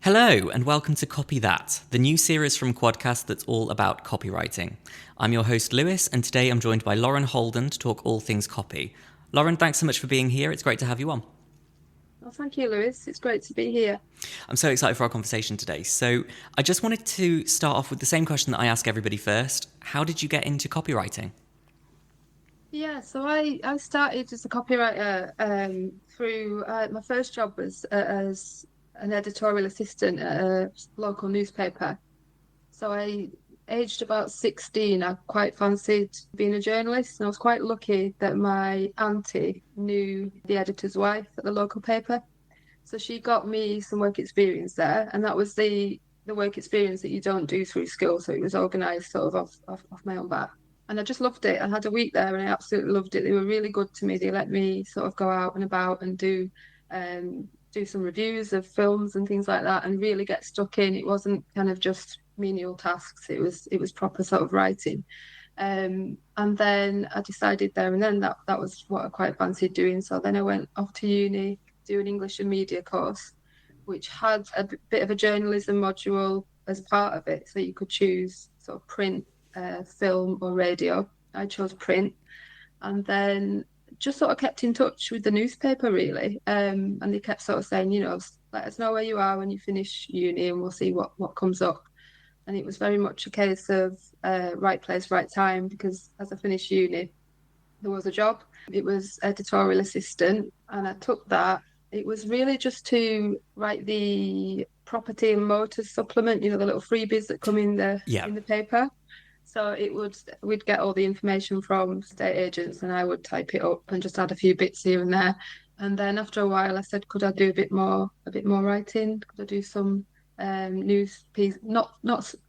Hello, and welcome to Copy That, the new series from Quadcast that's all about copywriting. I'm your host, Lewis, and today I'm joined by Lauren Holden to talk all things copy. Lauren, thanks so much for being here. It's great to have you on. Well, thank you, Lewis. It's great to be here. I'm so excited for our conversation today. So, I just wanted to start off with the same question that I ask everybody first. How did you get into copywriting? I started as a copywriter through my first job was as an editorial assistant at a local newspaper. So I aged about 16, I quite fancied being a journalist, and I was quite lucky that my auntie knew the editor's wife at the local paper. So she got me some work experience there, and that was the work experience that you don't do through school. So it was organised sort of off my own back. And I just loved it. I had a week there and I absolutely loved it. They were really good to me. They let me sort of go out and about and do some reviews of films and things like that and really get stuck in. It wasn't kind of just menial tasks. It was proper sort of writing. And then I decided there and then that was what I quite fancied doing. So then I went off to uni, do an English and media course, which had a bit of a journalism module as part of it. So you could choose sort of print, film, or radio. I chose print, and then just sort of kept in touch with the newspaper really. And they kept sort of saying, let us know where you are when you finish uni, and we'll see what comes up. And it was very much a case of right place, right time, because as I finished uni, there was a job. It was editorial assistant, and I took that. It was really just to write the property and motors supplement, the little freebies that come in the Yeah. in the paper. So we'd get all the information from estate agents, and I would type it up and just add a few bits here and there. And then after a while, I said, could I do a bit more writing? Could I do some news piece, not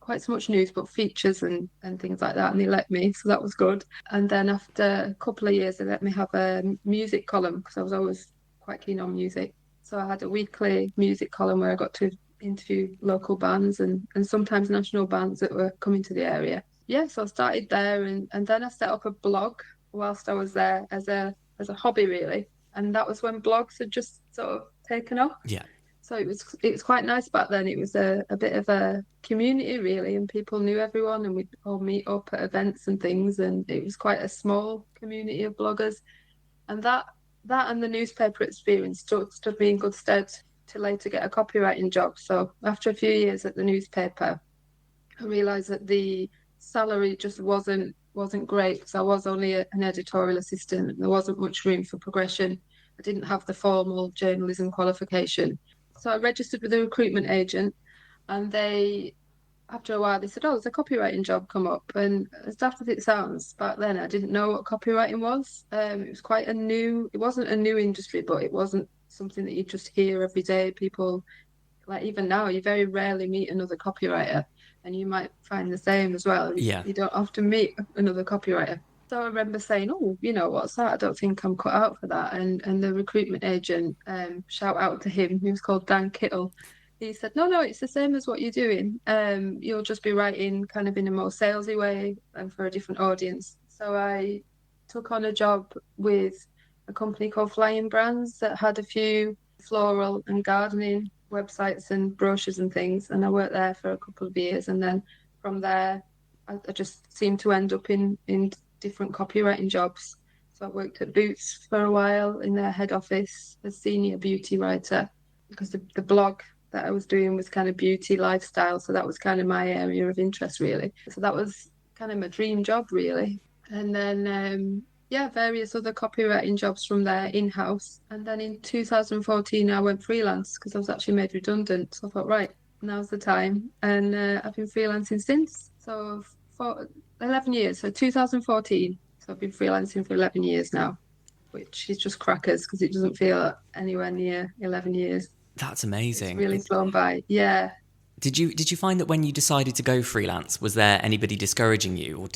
quite so much news, but features and things like that. And they let me, so that was good. And then after a couple of years, they let me have a music column because I was always quite keen on music. So I had a weekly music column where I got to interview local bands and sometimes national bands that were coming to the area. Yeah, so I started there and then I set up a blog whilst I was there as a hobby really. And that was when blogs had just sort of taken off. Yeah. So it was quite nice back then. It was a bit of a community really, and people knew everyone, and we'd all meet up at events and things, and it was quite a small community of bloggers. And that and the newspaper experience stood me in good stead to later get a copywriting job. So after a few years at the newspaper, I realised that the salary just wasn't great because I was only an editorial assistant. There wasn't much room for progression. I didn't have the formal journalism qualification. So I registered with a recruitment agent, and after a while, they said, "Oh, there's a copywriting job come up." And as daft as it sounds, back then I didn't know what copywriting was. It wasn't a new industry, but it wasn't something that you just hear every day. People, like even now, you very rarely meet another copywriter, and you might find the same as well. Yeah. You don't often meet another copywriter. So I remember saying, "Oh, what's that? I don't think I'm cut out for that." And the recruitment agent, shout out to him, he was called Dan Kittle. He said, "No, no, it's the same as what you're doing. You'll just be writing kind of in a more salesy way and for a different audience." So I took on a job with a company called Flying Brands that had a few floral and gardening websites and brochures and things. And I worked there for a couple of years. And then from there, I just seemed to end up in different copywriting jobs. So I worked at Boots for a while in their head office as senior beauty writer because the blog that I was doing was kind of beauty lifestyle. So that was kind of my area of interest, really. So that was kind of my dream job, really. And then, yeah, various other copywriting jobs from there in-house. And then in 2014, I went freelance because I was actually made redundant. So I thought, right, now's the time. And I've been freelancing since. So for 11 years, so 2014. So I've been freelancing for 11 years now, which is just crackers because it doesn't feel anywhere near 11 years. That's It's amazing. really flown by. Yeah. Did you find that when you decided to go freelance, was there anybody discouraging you, or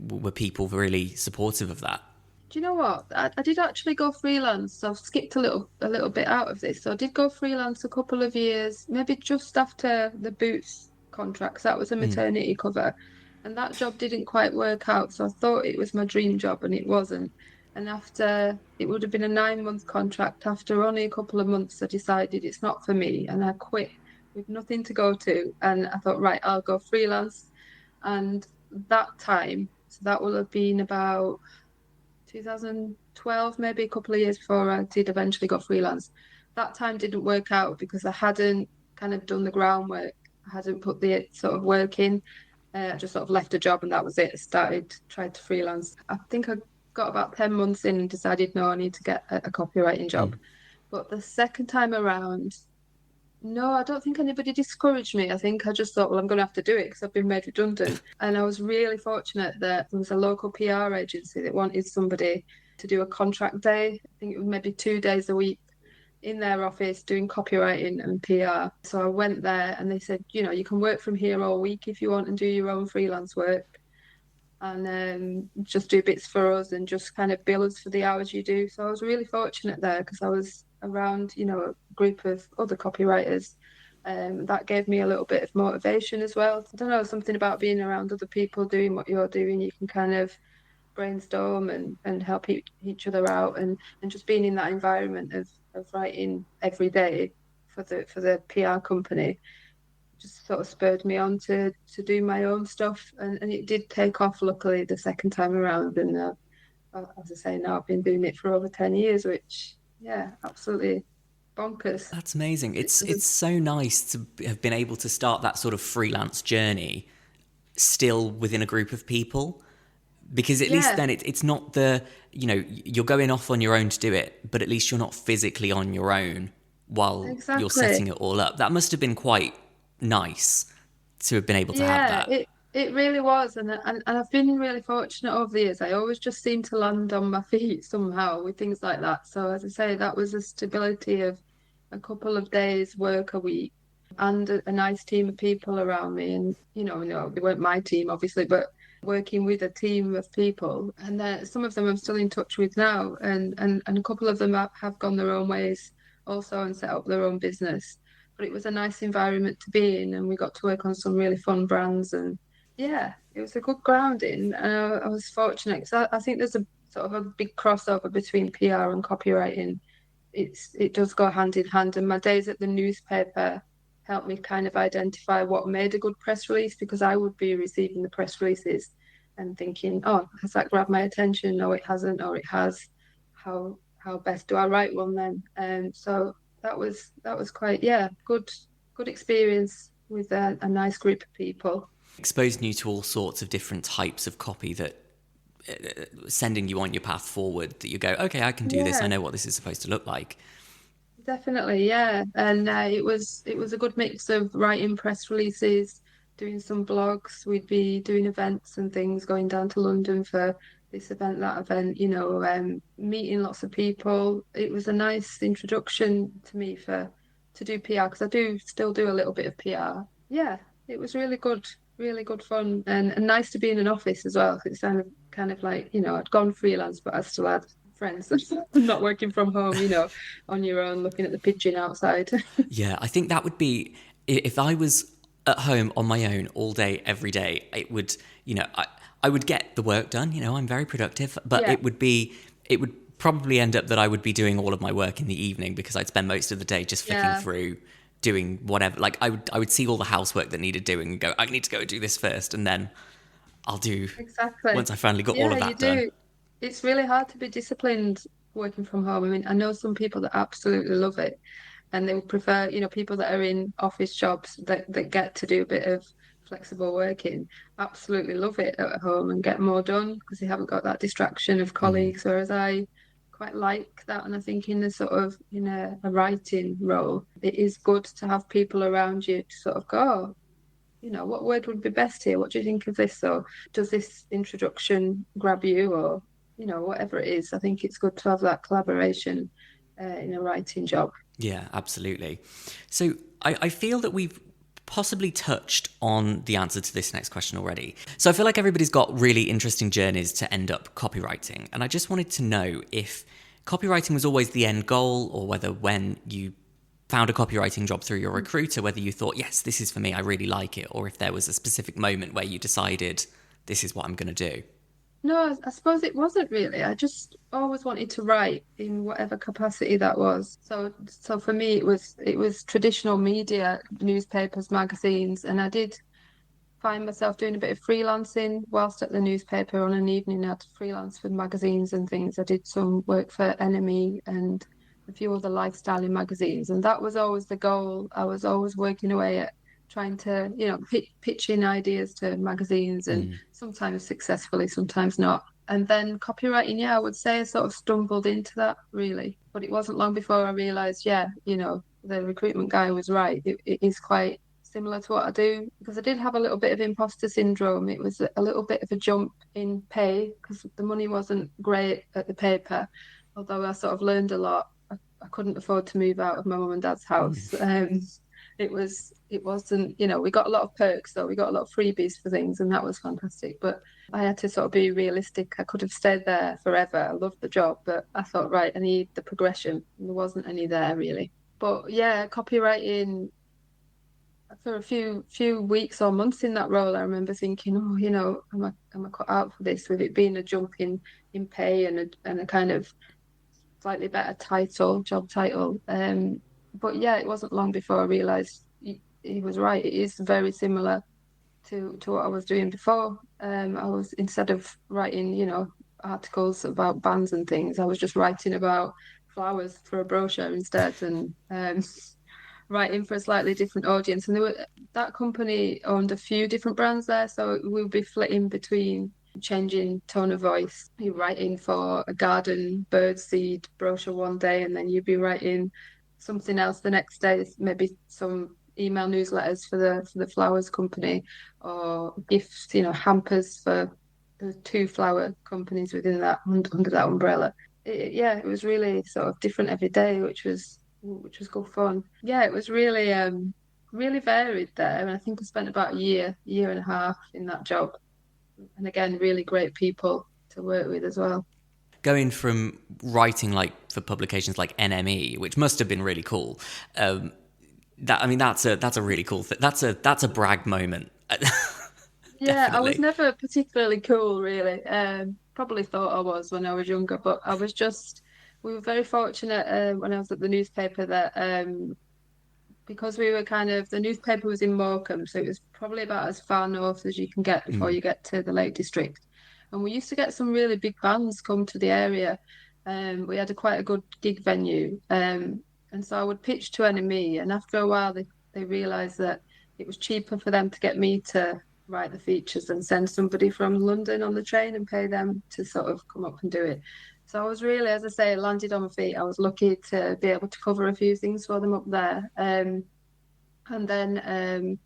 were people really supportive of that? Do you know what? I did actually go freelance. So I've skipped a little bit out of this. So I did go freelance a couple of years, maybe just after the Boots contract, 'cause that was a Mm. maternity cover. And that job didn't quite work out. So I thought it was my dream job and it wasn't. And after it would have been a 9-month contract, after only a couple of months, I decided it's not for me and I quit with nothing to go to. And I thought, right, I'll go freelance. And that time, so that will have been about 2012, maybe a couple of years before I did eventually go freelance. That time didn't work out because I hadn't kind of done the groundwork. I hadn't put the sort of work in. I just sort of left a job and that was it. I tried to freelance. I think I got about 10 months in and decided, no, I need to get a copywriting job. Mm. But the second time around, no, I don't think anybody discouraged me. I think I just thought, well, I'm going to have to do it because I've been made redundant. And I was really fortunate that there was a local PR agency that wanted somebody to do a contract day. I think it was maybe 2 days a week in their office doing copywriting and PR. So I went there and they said, you can work from here all week if you want and do your own freelance work and just do bits for us and just kind of bill us for the hours you do. So I was really fortunate there because I was around, a group of other copywriters. That gave me a little bit of motivation as well. I don't know, something about being around other people doing what you're doing. You can kind of brainstorm and help each other out and just being in that environment of writing every day for the PR company just sort of spurred me on to do my own stuff and it did take off luckily the second time around and as I say now I've been doing it for over 10 years which yeah absolutely bonkers. That's amazing. It's so nice to have been able to start that sort of freelance journey still within a group of people because at least then it's not you're going off on your own to do it, but at least you're not physically on your own while you're setting it all up. That must have been quite nice to have been able to have that. It really was, and I've been really fortunate over the years. I always just seem to land on my feet somehow with things like that. So as I say, that was a stability of a couple of days work a week and a nice team of people around me. And no, they weren't my team obviously, but working with a team of people. And some of them I'm still in touch with now, and a couple of them have gone their own ways also and set up their own business. But it was a nice environment to be in, and we got to work on some really fun brands. And yeah, it was a good grounding. And I was fortunate because I think there's a sort of a big crossover between PR and copywriting. It does go hand in hand. And my days at the newspaper helped me kind of identify what made a good press release because I would be receiving the press releases and thinking, oh, has that grabbed my attention? No, it hasn't, or it has. How best do I write one then? So that was quite good experience with a nice group of people. Exposing you to all sorts of different types of copy that sending you on your path forward that you go, okay, I can do this. I know what this is supposed to look like. Definitely, yeah. And it was a good mix of writing press releases, doing some blogs. We'd be doing events and things, going down to London for this event, that event, meeting lots of people. It was a nice introduction to me to do PR because I still do a little bit of PR. Yeah, it was really good fun and nice to be in an office as well. It's kind of like, I'd gone freelance, but I still had friends not working from home, on your own, looking at the pigeon outside. Yeah, I think that would be, if I was at home on my own all day, every day, it would, I would get the work done, I'm very productive, but it would probably end up that I would be doing all of my work in the evening because I'd spend most of the day just flicking through, doing whatever. Like I would see all the housework that needed doing and go, I need to go do this first, and then I'll do once I finally got all of that done. It's really hard to be disciplined working from home. I mean, I know some people that absolutely love it and they would prefer, people that are in office jobs that get to do a bit of flexible working, absolutely love it at home and get more done because they haven't got that distraction of colleagues, whereas I quite like that. And I think in a writing role, it is good to have people around you to sort of go, what word would be best here? What do you think of this? Or does this introduction grab you? Or, whatever it is, I think it's good to have that collaboration in a writing job. Yeah, absolutely. So I feel that we've possibly touched on the answer to this next question already. So I feel like everybody's got really interesting journeys to end up copywriting. And I just wanted to know if copywriting was always the end goal, or whether when you found a copywriting job through your recruiter, whether you thought, yes, this is for me, I really like it, or if there was a specific moment where you decided this is what I'm going to do. No, I suppose it wasn't really. I just always wanted to write in whatever capacity that was. So for me, it was traditional media, newspapers, magazines, and I did find myself doing a bit of freelancing whilst at the newspaper on an evening. I had to freelance for magazines and things. I did some work for NME and a few other lifestyle magazines, and that was always the goal. I was always working away at trying to, pitching ideas to magazines, and Mm. sometimes successfully, sometimes not. And then copywriting, yeah, I would say I sort of stumbled into that really. But it wasn't long before I realized, yeah, the recruitment guy was right. It is quite similar to what I do because I did have a little bit of imposter syndrome. It was a little bit of a jump in pay because the money wasn't great at the paper, although I sort of learned a lot. I couldn't afford to move out of my mum and dad's house. It wasn't, we got a lot of perks though. We got a lot of freebies for things, and that was fantastic. But I had to sort of be realistic. I could have stayed there forever. I loved the job, but I thought, right, I need the progression. There wasn't any there really. But yeah, copywriting for a few weeks or months in that role, I remember thinking, oh, am I cut out for this? With it being a jump in pay and a kind of slightly better job title. But yeah, it wasn't long before I realised he was right. It is very similar to what I was doing before. I was, instead of writing, articles about bands and things, I was just writing about flowers for a brochure instead, and writing for a slightly different audience. And that company owned a few different brands there, so we'll be flitting between changing tone of voice. You're writing for a garden birdseed brochure one day, and then you'd be writing something else the next day, maybe some email newsletters for the flowers company, or gifts, hampers for the two flower companies within that under that umbrella. Yeah, it was really sort of different every day, which was good fun. Yeah, it was really varied there, and I think I spent about a year and a half in that job. And again, really great people to work with as well. Going from writing like for publications like NME, which must have been really cool. That's a really cool thing. That's a brag moment. Yeah, I was Definitely. never particularly cool, really. Probably thought I was when I was younger, but we were very fortunate when I was at the newspaper that because we were the newspaper was in Morecambe, so it was probably about as far north as you can get before Mm. you get to the Lake District. And we used to get some really big bands come to the area. We had quite a good gig venue. And so I would pitch to NME, and after a while, they realised that it was cheaper for them to get me to write the features and send somebody from London on the train and pay them to sort of come up and do it. So I was really, as I say, landed on my feet. I was lucky to be able to cover a few things for them up there. And then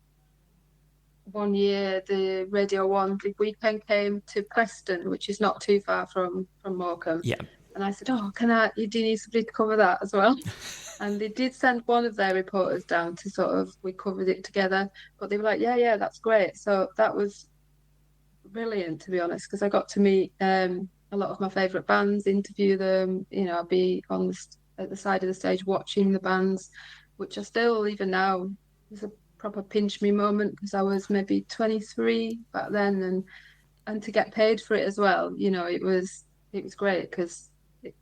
one year, the Radio 1 Big Weekend came to Preston, which is not too far from Morecambe. Yeah. And I said, oh, do you need somebody to cover that as well? And they did send one of their reporters down to we covered it together. But they were like, yeah, yeah, that's great. So that was brilliant, to be honest, because I got to meet a lot of my favourite bands, interview them. I'd be at the side of the stage watching the bands, which I still, even now, was a proper pinch me moment because I was maybe 23 back then, and to get paid for it as well. It was great because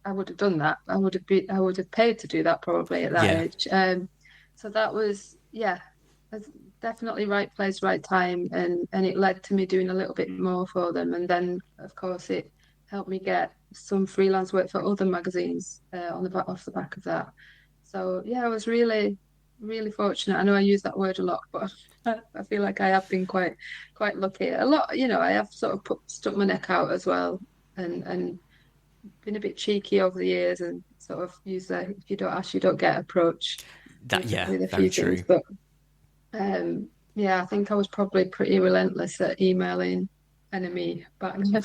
I would have done that. I would have paid to do that probably at that Yeah. age. So that was, yeah, definitely right place, right time, and it led to me doing a little bit more for them. And then, of course, it helped me get some freelance work for other magazines off the back of that. So yeah, I was really, really fortunate. I know I use that word a lot, but I feel like I have been quite lucky. A lot, I have sort of stuck my neck out as well, and been a bit cheeky over the years, and sort of use the if you don't ask, you don't get approach Yeah, with a very few things. true. But yeah, I think I was probably pretty relentless at emailing NME back then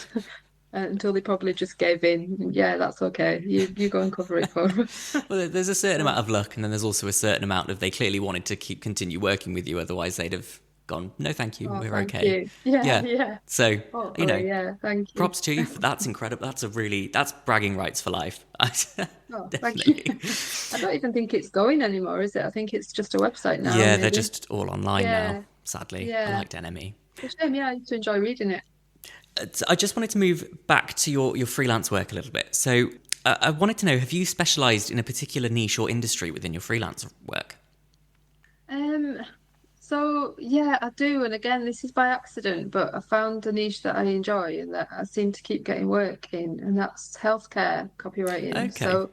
until they probably just gave in. Yeah, that's okay. You go and cover it for us. Well, there's a certain So, amount of luck, and then there's also a certain amount of they clearly wanted to continue working with you. Otherwise, they'd have gone, no, thank you, oh, we're thank okay. you. Yeah, Yeah. yeah. So, you know, Hopefully, yeah. Thank you. props to you. That's incredible. That's bragging rights for life. Oh, thank you. Definitely. I don't even think it's going anymore, is it? I think it's just a website now, Yeah, they're maybe. just all online now. Yeah, Sadly, I yeah. liked NME. It's a shame. Yeah, I used to enjoy reading it. I just wanted to move back to your freelance work a little bit. So I wanted to know, have you specialised in a particular niche or industry within your freelance work? Um, so yeah, I do. And again, this is by accident, but I found a niche that I enjoy and that I seem to keep getting work in, and that's healthcare copywriting. Okay. So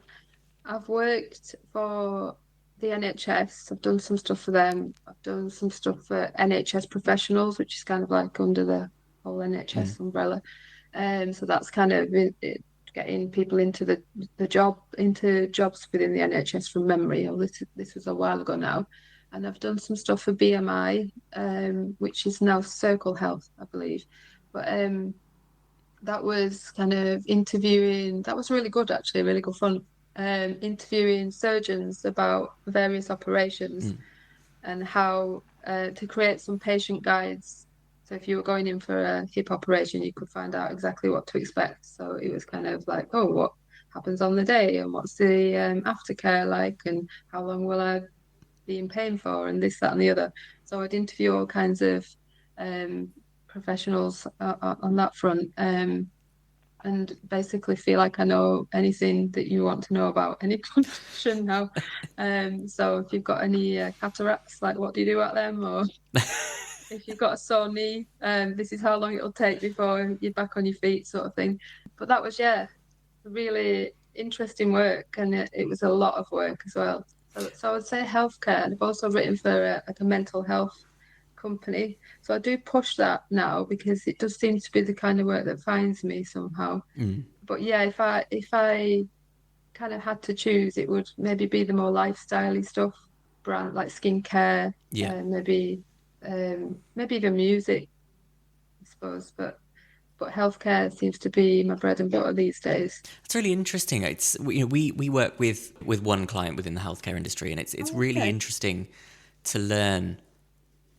I've worked for the NHS. I've done some stuff for them. I've done some stuff for NHS professionals, which is kind of like under the whole Mm. NHS umbrella. So that's kind of getting people into the job into jobs within the NHS from memory. Oh, this was a while ago now, and I've done some stuff for BMI, which is now Circle Health, I believe. But that was kind of interviewing. That was really good, actually, really good fun. Interviewing surgeons about various operations Mm. and how to create some patient guides. So if you were going in for a hip operation, you could find out exactly what to expect. So it was kind of like, oh, what happens on the day, and what's the aftercare like, and how long will I be in pain for, and this, that, and the other. So I'd interview all kinds of um, professionals on that front. And basically feel like I know anything that you want to know about any condition now. So if you've got any cataracts, like what do you do at them? Or if you've got a sore knee, this is how long it'll take before you're back on your feet, sort of thing. But that was, yeah, really interesting work, and it was a lot of work as well. So I would say healthcare, and I've also written for like a mental health company. So I do push that now because it does seem to be the kind of work that finds me somehow. Mm. But yeah, if I kind of had to choose, it would maybe be the more lifestyle-y stuff, brand like skincare, Yeah. maybe even music, I suppose. But healthcare seems to be my bread and butter these days. It's really interesting. It's we work with one client within the healthcare industry, and it's Oh, really okay. interesting to learn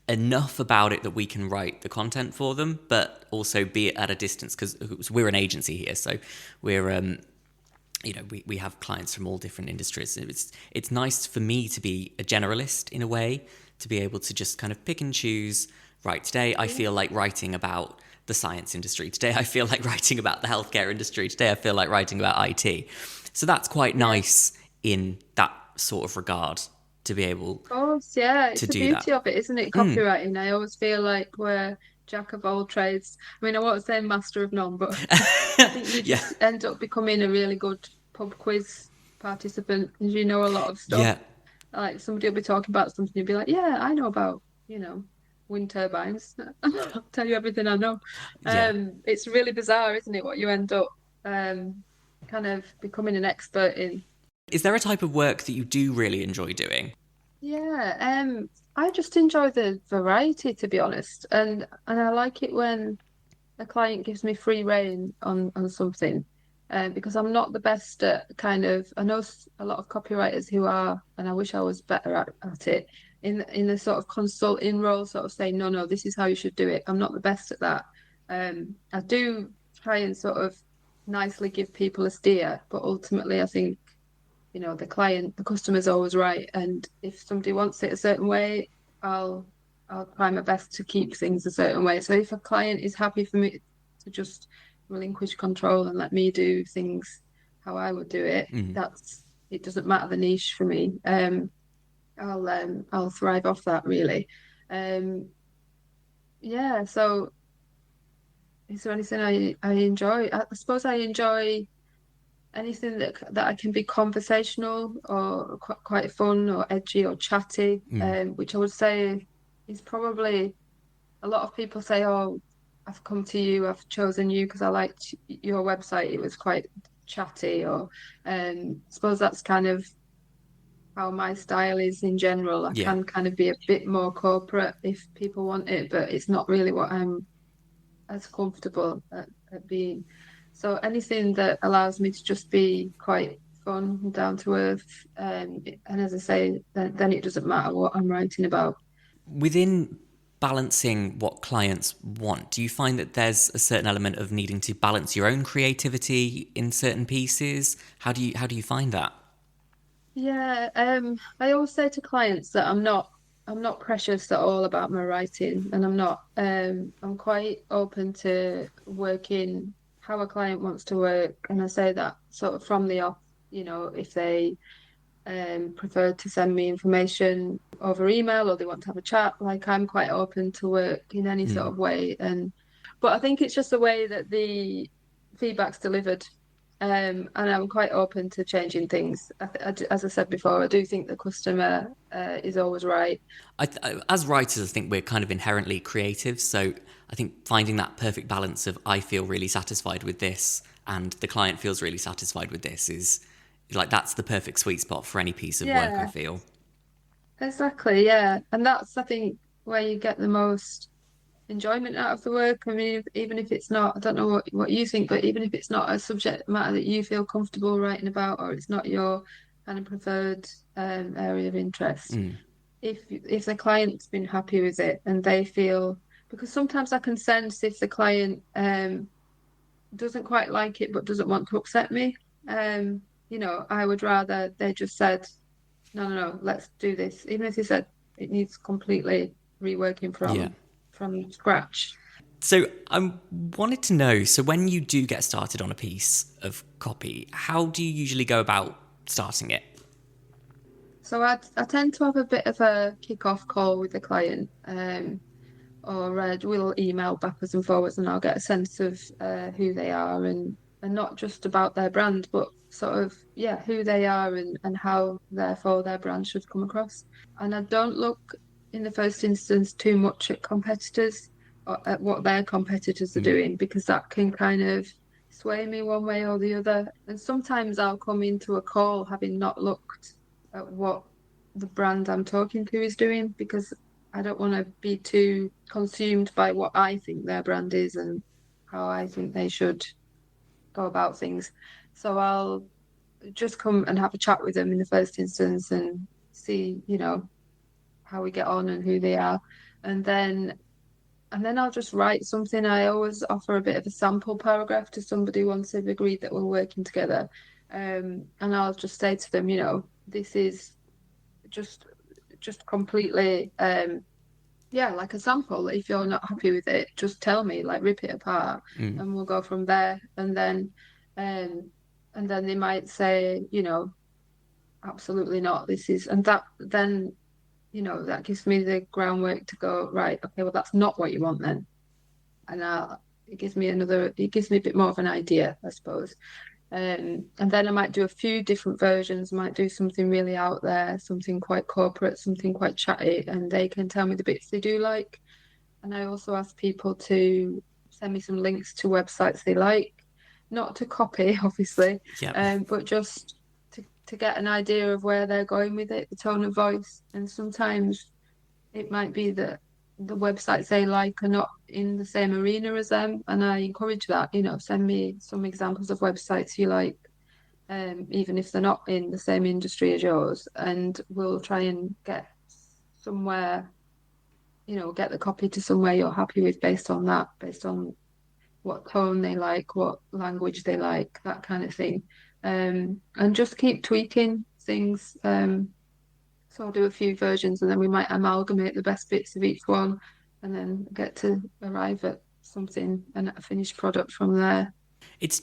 enough about it that we can write the content for them, but also be at a distance because we're an agency here, so we're we have clients from all different industries. It's nice for me to be a generalist in a way, to be able to just kind of pick and choose. Right, today I feel Yeah. like writing about the science industry. Today I feel like writing about the healthcare industry. Today I feel like writing about IT. So that's quite Yeah. nice in that sort of regard to be able Of course, yeah, to it's the do that. beauty of it, isn't it? Mm, Copywriting. I always feel like we're jack of all trades. I mean, I won't say master of none, but I think you yeah, just end up becoming a really good pub quiz participant because you know a lot of stuff. yeah, Like somebody will be talking about something, you'll be like, yeah, I know about, wind turbines. I'll tell you everything I know. yeah. It's really bizarre, isn't it, what you end up kind of becoming an expert in. Is there a type of work that you do really enjoy doing? Yeah, I just enjoy the variety, to be honest, and I like it when a client gives me free rein on something, because I'm not the best at kind of. I know a lot of copywriters who are, and I wish I was better at it in the sort of consulting role, sort of saying, no, no, this is how you should do it. I'm not the best at that. I do try and sort of nicely give people a steer, but ultimately, I think the customer's always right. And if somebody wants it a certain way, I'll I'll try my best to keep things a certain way. So if a client is happy for me to just relinquish control and let me do things how I would do it, Mm. it doesn't matter the niche for me. I'll thrive off that really. Um, yeah, so is there anything I enjoy? I suppose I enjoy anything that I can be conversational or quite fun or edgy or chatty, Mm. which I would say is probably a lot of people say, "Oh, I've come to you, I've chosen you because I liked your website. It was quite chatty." Or, I suppose that's kind of how my style is in general. I Yeah. can kind of be a bit more corporate if people want it, but it's not really what I'm as comfortable at being. So anything that allows me to just be quite fun and down to earth, and as I say, then it doesn't matter what I'm writing about. Within balancing what clients want, do you find that there's a certain element of needing to balance your own creativity in certain pieces? How do you find that? Yeah, I always say to clients that I'm not. I'm not precious at all about my writing, and I'm quite open to working how a client wants to work, and I say that sort of from the off, if they prefer to send me information over email or they want to have a chat, like I'm quite open to work in any sort Mm. of way. But I think it's just the way that the feedback's delivered. And I'm quite open to changing things. As I said before, I do think the customer is always right. As writers, I think we're kind of inherently creative. So I think finding that perfect balance of I feel really satisfied with this and the client feels really satisfied with this is like that's the perfect sweet spot for any piece of work, I Yeah, feel. exactly. Yeah. And that's, I think, where you get the most enjoyment out of the work. I mean, even if it's not, I don't know what you think, but even if it's not a subject matter that you feel comfortable writing about, or it's not your kind of preferred area of interest, Mm. if the client's been happy with it and they feel, because sometimes I can sense if the client doesn't quite like it but doesn't want to upset me. I would rather they just said, no, no, no, let's do this. Even if they said it needs completely reworking Yeah. from scratch. So I wanted to know, so when you do get started on a piece of copy, how do you usually go about starting it? So I tend to have a bit of a kick-off call with the client, or we'll email backwards and forwards, and I'll get a sense of who they are and not just about their brand, but sort of who they are and how therefore their brand should come across. And I don't look in the first instance too much at competitors or at what their competitors are Mm. doing because that can kind of sway me one way or the other. And sometimes I'll come into a call having not looked at what the brand I'm talking to is doing because I don't want to be too consumed by what I think their brand is and how I think they should go about things. So I'll just come and have a chat with them in the first instance and see, how we get on and who they are. And then I'll just write something. I always offer a bit of a sample paragraph to somebody once they've agreed that we're working together. And I'll just say to them, this is just just completely like a sample. If you're not happy with it, just tell me, like rip it apart Mm. and we'll go from there. Um and then they might say, absolutely not. This is and that then, that gives me the groundwork to go, right, okay, well that's not what you want then. And it gives me a bit more of an idea, I suppose. And then I might do a few different versions, might do something really out there, something quite corporate, something quite chatty, and they can tell me the bits they do like. And I also ask people to send me some links to websites they like, not to copy, obviously, Yep. but just to get an idea of where they're going with it, the tone of voice. And sometimes it might be that the websites they like are not in the same arena as them. And I encourage that, send me some examples of websites you like, even if they're not in the same industry as yours. And we'll try and get somewhere, get the copy to somewhere you're happy with based on that, based on what tone they like, what language they like, that kind of thing. And just keep tweaking things. So I'll do a few versions and then we might amalgamate the best bits of each one and then get to arrive at something and a finished product from there. It's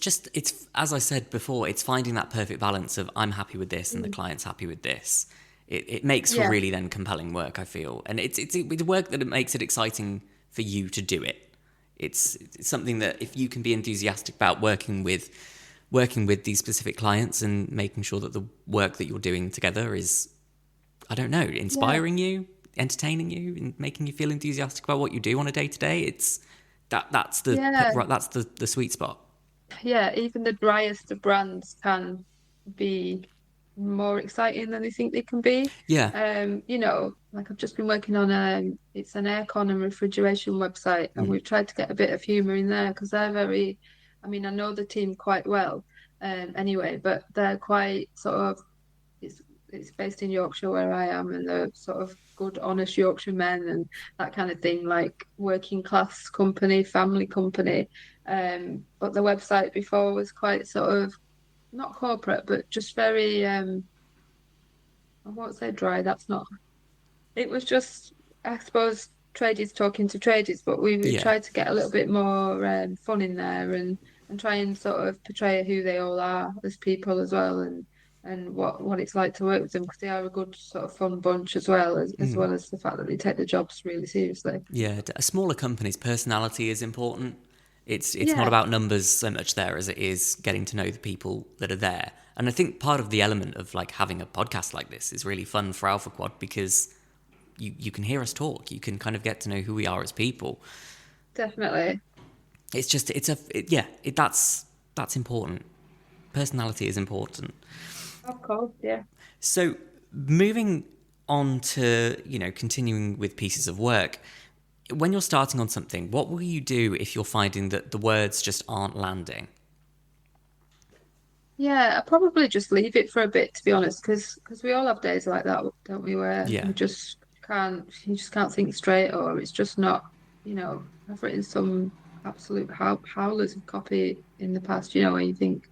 as I said before, it's finding that perfect balance of I'm happy with this and the Mm. client's happy with this. It makes for Yeah, really then compelling work, I feel, and it's work that it makes it exciting for you to do it. It's something that if you can be enthusiastic about working with these specific clients and making sure that the work that you're doing together is, I don't know, yeah, inspiring you, entertaining you, and making you feel enthusiastic about what you do on a day to day. It's yeah, that's the sweet spot. yeah. Even the driest of brands can be more exciting than they think they can be. Yeah. Like I've just been working on it's an aircon and refrigeration website, and Mm. we've tried to get a bit of humour in there because they're very, I mean, I know the team quite well, anyway, but they're quite sort of it's it's based in Yorkshire where I am, and they're sort of good, honest Yorkshire men and that kind of thing, like working class company, family company. But the website before was quite sort of not corporate, but just very I won't say dry. That's not. it was just, I suppose, tradies talking to tradies, but we Yeah. tried to get a little bit more fun in there and try and sort of portray who they all are as people as well, and what it's like to work with them because they are a good sort of fun bunch as Mm. well as the fact that they take their jobs really seriously. Yeah, a smaller company's personality is important. It's not Yeah, about numbers so much there as it is getting to know the people that are there. And I think part of the element of like having a podcast like this is really fun for Alpha Quad because you can hear us talk. You can kind of get to know who we are as people. definitely. It's just yeah, that's important. Personality is important. Of course, yeah. So moving on to, continuing with pieces of work, when you're starting on something, what will you do if you're finding that the words just aren't landing? Yeah, I probably just leave it for a bit to be honest, because we all have days like that, don't we, where Yeah. you just can't think straight, or it's just not, I've written some absolute howlers of copy in the past, where you think,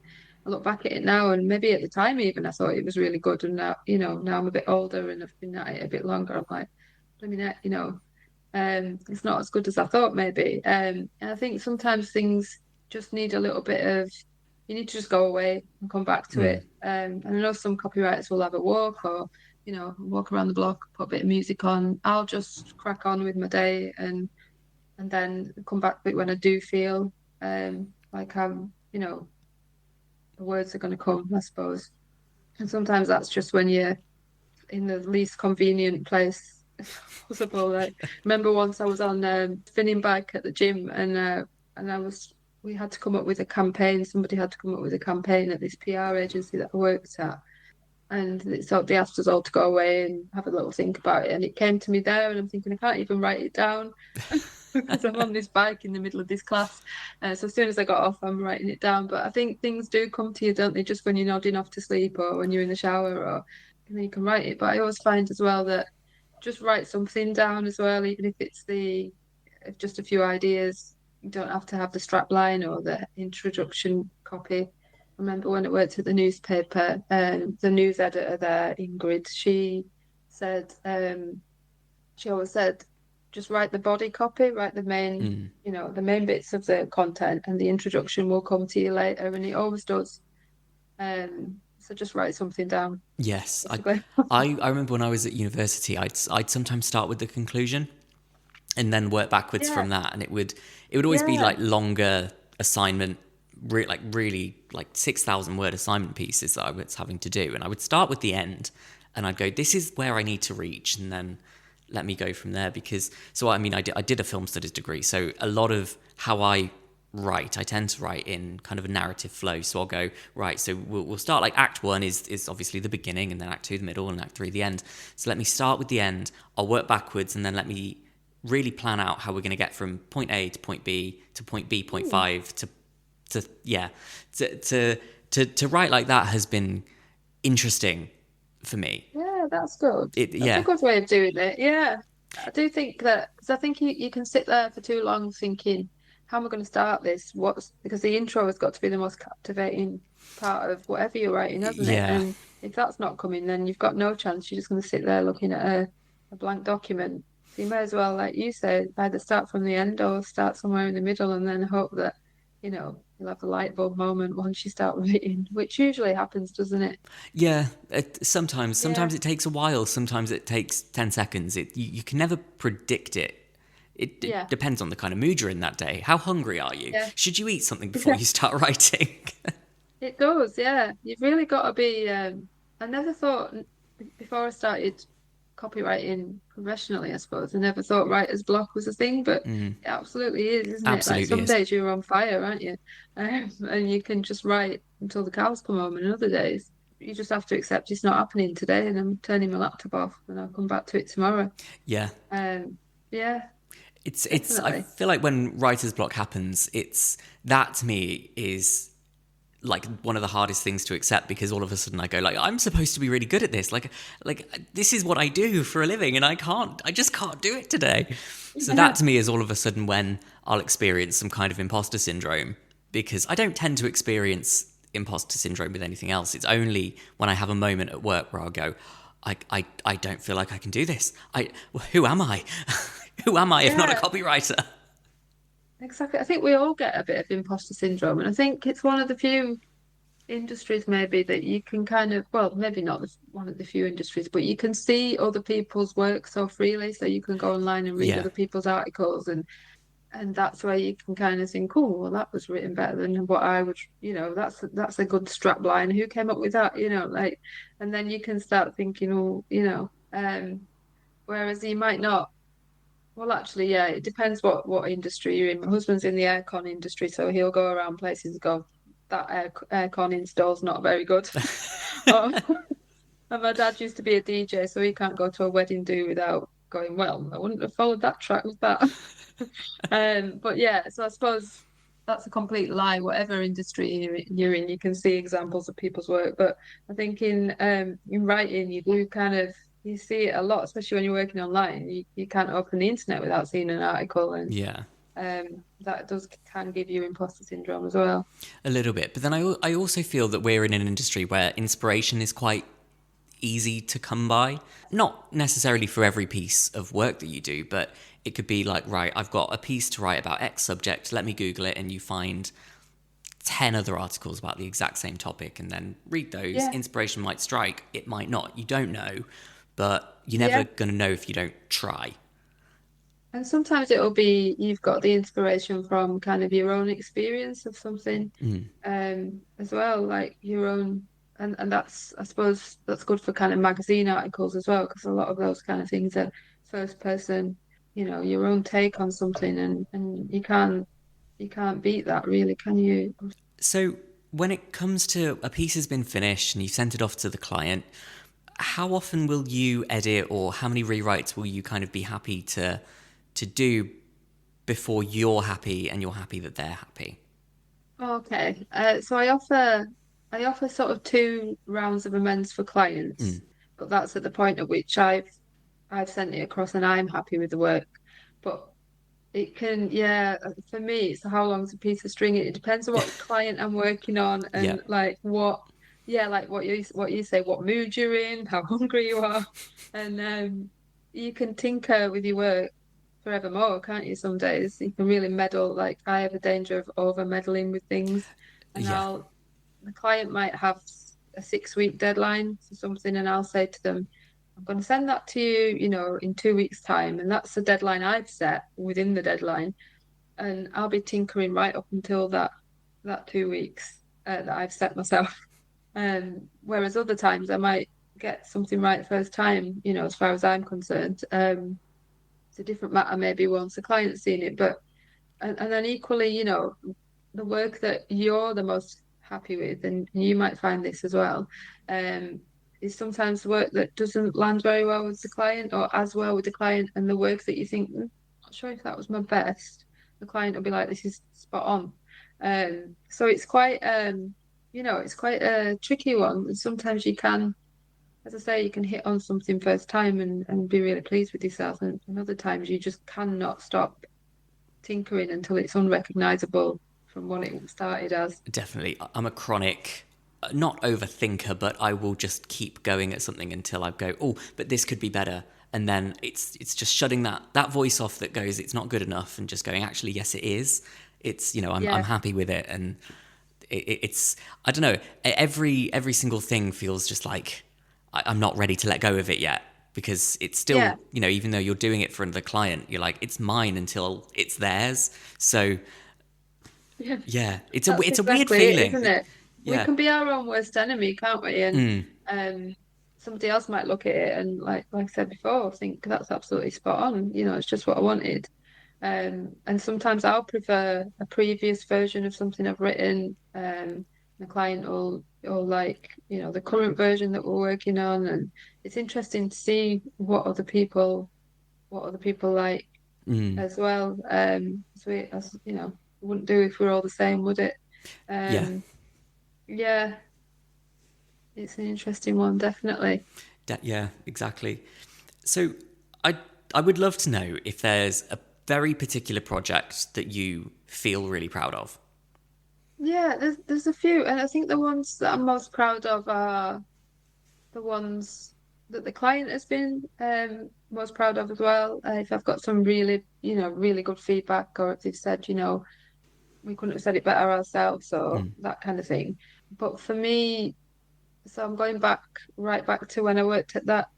I look back at it now, and maybe at the time even I thought it was really good, and now, now I'm a bit older and I've been at it a bit longer. I'm like, I mean, it's not as good as I thought maybe. And I think sometimes things just need a little bit of, you need to just go away and come back to Mm. it. And I know some copywriters will have a walk or, walk around the block, put a bit of music on. I'll just crack on with my day and then come back to it when I do feel like the words are going to come, I suppose. And sometimes that's just when you're in the least convenient place possible. Like, remember once I was on spinning bike at the gym, and we had to come up with a campaign. Somebody had to come up with a campaign at this PR agency that I worked at, and they asked us all to go away and have a little think about it. And it came to me there, and I'm thinking I can't even write it down. Because I'm on this bike in the middle of this class. So as soon as I got off, I'm writing it down. But I think things do come to you, don't they? Just when you're nodding off to sleep or when you're in the shower, or and then you can write it. But I always find as well that just write something down as well, even if it's just a few ideas. You don't have to have the strap line or the introduction copy. I remember when I worked at the newspaper, the news editor there, Ingrid, said, she always said, just write the body copy, write the main, Mm. the main bits of the content, and the introduction will come to you later, and it always does. So just write something down, Yes, basically. I remember when I was at university, I'd sometimes start with the conclusion and then work backwards Yeah, from that, and it would always be yeah. like longer assignment, really like 6,000 word assignment pieces that I was having to do, and I would start with the end, and I'd go, this is where I need to reach, and then let me go from there. Because so I mean, I did a film studies degree, so a lot of how I tend to write in kind of a narrative flow. So I'll go, right, so we'll start like act one is obviously the beginning, and then act two the middle, and act three the end. So let me start with the end, I'll work backwards, and then let me really plan out how we're going to get from point A to point B to point B, point Ooh, five to yeah, to write like that has been interesting for me. yeah, that's good. That's a Yeah, good way of doing it. Yeah, I do think that because I think you can sit there for too long thinking, how am I going to start this? What's because the intro has got to be the most captivating part of whatever you're writing, hasn't it? yeah. And if that's not coming, then you've got no chance. You're just going to sit there looking at a blank document. So you may as well, like you said, either start from the end or start somewhere in the middle and then hope that, you'll have a light bulb moment once you start writing, which usually happens, doesn't it? Yeah, sometimes Yeah, it takes a while. Sometimes it takes 10 seconds. You can never predict it. It yeah, depends on the kind of mood you're in that day. How hungry are you? yeah. Should you eat something before you start writing? It does, yeah. You've really got to be. I never thought before I started copywriting professionally, I suppose, I never thought writer's block was a thing, but Mm, it absolutely is, isn't it? Like absolutely some is. days you're on fire, aren't you? And you can just write until the cows come home, and other days you just have to accept it's not happening today, and I'm turning my laptop off, and I'll come back to it tomorrow. Yeah, Yeah, it's. I definitely. feel like when writer's block happens, it's that to me is like one of the hardest things to accept because all of a sudden I go like I'm supposed to be really good at this, like this is what I do for a living, and I just can't do it today. So that Yeah, to me is all of a sudden when I'll experience some kind of imposter syndrome, because I don't tend to experience imposter syndrome with anything else. It's only when I have a moment at work where I'll go, I don't feel like I can do this. Who am I? Who am I if not a Yeah, copywriter? exactly. I think we all get a bit of imposter syndrome, and I think it's one of the few industries maybe that you can kind of, well, maybe not one of the few industries, but you can see other people's work so freely. So you can go online and read Yeah, other people's articles, and that's where you can kind of think, oh, well, that was written better than what I would, that's a good strap line. Who came up with that? Like, and then you can start thinking, oh, whereas you might not. Well, actually, yeah, it depends what industry you're in. My husband's in the aircon industry, so he'll go around places and go, that aircon install's not very good. Oh, and my dad used to be a DJ, so he can't go to a wedding do without going, well, I wouldn't have followed that track with that. But yeah, so I suppose that's a complete lie. Whatever industry you're in, you can see examples of people's work. But I think in writing, you do kind of you see it a lot, especially when you're working online. You can't open the internet without seeing an article, and yeah, that does can give you imposter syndrome as well. a little bit. But then I also feel that we're in an industry where inspiration is quite easy to come by. Not necessarily for every piece of work that you do, but it could be like, right, I've got a piece to write about X subject, let me Google it, and you find 10 other articles about the exact same topic and then read those. Yeah, Inspiration might strike, it might not. You don't know, but you're never yeah. going to know if you don't try. And sometimes it'll be you've got the inspiration from kind of your own experience of something, Mm. as well, like your own, and that's I suppose that's good for kind of magazine articles as well, because a lot of those kind of things are first person, your own take on something, and you can't beat that really, can you? So, when it comes to a piece has been finished and you sent it off to the client, how often will you edit or how many rewrites will you kind of be happy to do before you're happy and you're happy that they're happy? Okay, so I offer sort of 2 rounds of amends for Mm. clients, but that's at the point at which I've sent it across and I'm happy with the work. But it can, yeah, for me, it's how long's a piece of string. It depends on what client I'm working on Yeah. and like yeah, like what you say, what mood you're in, how hungry you are, and you can tinker with your work forevermore, can't you? Some days you can really meddle. Like I have a danger of over meddling with things, and Yeah. the client might have a 6 week deadline for something, and I'll say to them, I'm going to send that to you, in 2 weeks' time. And that's the deadline I've set within the deadline. And I'll be tinkering right up until that 2 weeks that I've set myself. Whereas other times I might get something right first time, as far as I'm concerned. It's a different matter maybe once the client's seen it, but and then equally, the work that you're the most happy with, and you might find this as well, um, is sometimes the work that doesn't land very well with the client or as well with the client, and the work that you think, not sure if that was my best, the client will be like, this is spot on. So it's quite a tricky one. And sometimes you can, as I say, you can hit on something first time and be really pleased with yourself, and other times you just cannot stop tinkering until it's unrecognizable from what it started as. Definitely. I'm a chronic, not overthinker, but I will just keep going at something until I go, oh, but this could be better. And then it's just shutting that voice off that goes, it's not good enough, and just going, actually, yes, it is. It's, I'm Yeah, happy with it. And it's, I don't know, every single thing feels just like I'm not ready to let go of it yet. Because it's still, yeah, even though you're doing it for another client, you're like, it's mine until it's theirs. So yeah. yeah, That's it's a weird exactly it, feeling. isn't it? We Yeah. can be our own worst enemy, can't we? And Mm. somebody else might look at it and like I said before, think that's absolutely spot on. It's just what I wanted. And sometimes I'll prefer a previous version of something I've written. The client will like, the current version that we're working on, and it's interesting to see what other people like Mm. as well. As wouldn't do if we're all the same, would it? Yeah. Um, yeah, it's an interesting one, definitely. Yeah, exactly. So I I would love to know if there's a very particular project that you feel really proud of. Yeah, there's a few, and I think the ones that I'm most proud of are the ones. that the client has been most proud of as well. If I've got some really, really good feedback, or if they've said, we couldn't have said it better ourselves, or Mm. that kind of thing. But for me, so I'm going right back to when I worked at that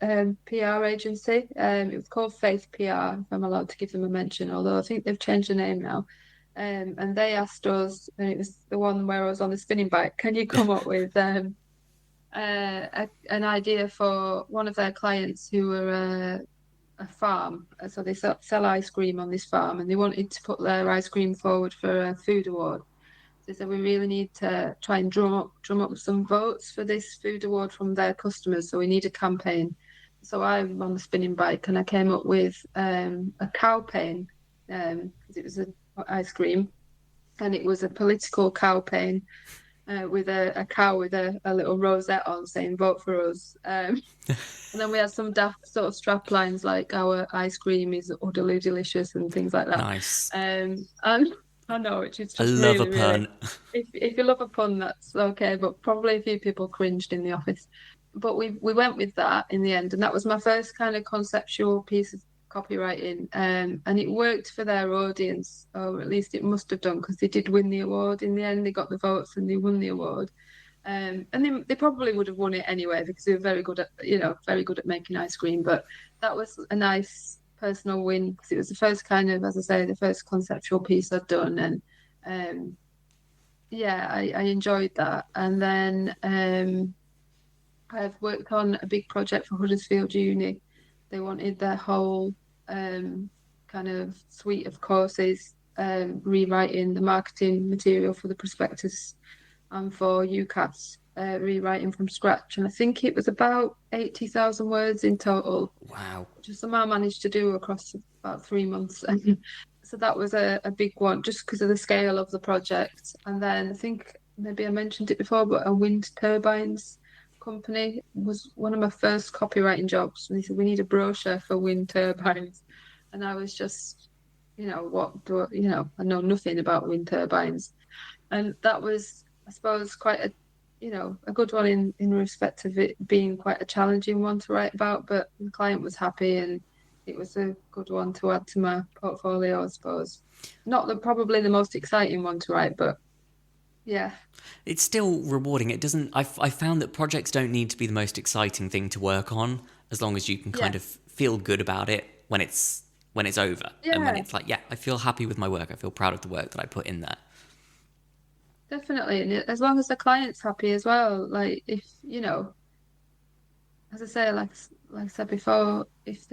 PR agency. It was called Faith PR, if I'm allowed to give them a mention, although I think they've changed the name now. And they asked us, and it was the one where I was on the spinning bike, can you come up with an idea for one of their clients who were a farm. So they sell ice cream on this farm, and they wanted to put their ice cream forward for a food award. They said we really need to try and drum up some votes for this food award from their customers. So we need a campaign. So I'm on the spinning bike, and I came up with a cow pain because it was an ice cream, and it was a political cow pain with a cow with a little rosette on saying "Vote for us." And then we had some daft sort of strap lines like "Our ice cream is utterly delicious" and things like that. Nice. And I know, which is I just love a really, really. pun. If you love a pun, that's okay, but probably a few people cringed in the office. But we went with that in the end, and that was my first kind of conceptual piece of copywriting, and it worked for their audience, or at least it must have done, because they did win the award in the end. They got the votes and they won the award. And they probably would have won it anyway because they were very good at making ice cream. But that was a nice personal win because it was the first kind of, as I say, the first conceptual piece I'd done. And yeah, I enjoyed that. And then I've worked on a big project for Huddersfield Uni. They wanted their whole kind of suite of courses, rewriting the marketing material for the prospectus and for UCAS, rewriting from scratch. And I think it was about 80,000 words in total, Wow. which I somehow managed to do across about 3 months. And so that was a big one just because of the scale of the project. And then I think maybe I mentioned it before, but a wind turbines company was one of my first copywriting jobs. And they said, we need a brochure for wind turbines. And I was just, I know nothing about wind turbines. And that was, I suppose, quite a good one in respect of it being quite a challenging one to write about, but the client was happy and it was a good one to add to my portfolio, I suppose. Not probably the most exciting one to write, but yeah. It's still rewarding. It doesn't. I found that projects don't need to be the most exciting thing to work on, as long as you can kind Yeah. of feel good about it when it's over, and when Yeah, it's like, yeah, I feel happy with my work. I feel proud of the work that I put in there. definitely. And as long as the client's happy as well, like if, as I say, like I said before, if